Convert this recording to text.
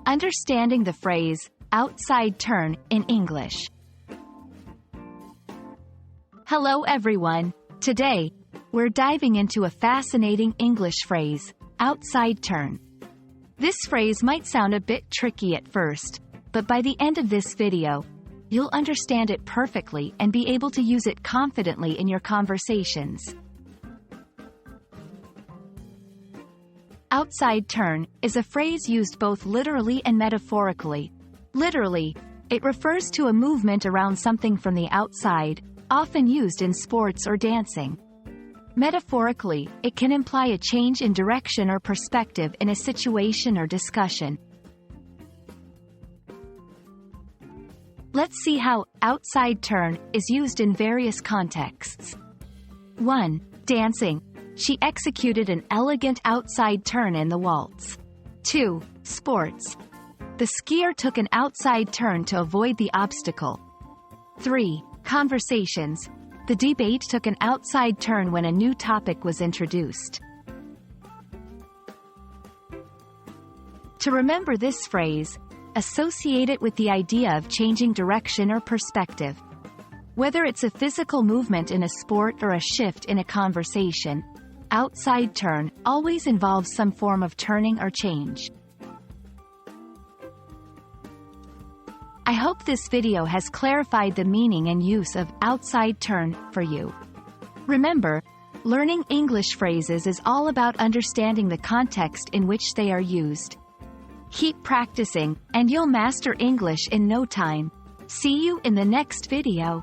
Understanding the phrase, outside turn, in English. Hello everyone. Today, we're diving into a fascinating English phrase, outside turn. This phrase might sound a bit tricky at first, but by the end of this video, you'll understand it perfectly and be able to use it confidently in your conversations. Outside turn is a phrase used both literally and metaphorically. Literally, it refers to a movement around something from the outside, often used in sports or dancing. Metaphorically, it can imply a change in direction or perspective in a situation or discussion. Let's see how outside turn is used in various contexts. 1. Dancing. She executed an elegant outside turn in the waltz. 2. Sports. The skier took an outside turn to avoid the obstacle. 3. Conversations. The debate took an outside turn when a new topic was introduced. To remember this phrase, associate it with the idea of changing direction or perspective. Whether it's a physical movement in a sport or a shift in a conversation, outside turn always involves some form of turning or change. I hope this video has clarified the meaning and use of outside turn for you. Remember, learning English phrases is all about understanding the context in which they are used. Keep practicing, and you'll master English in no time. See you in the next video.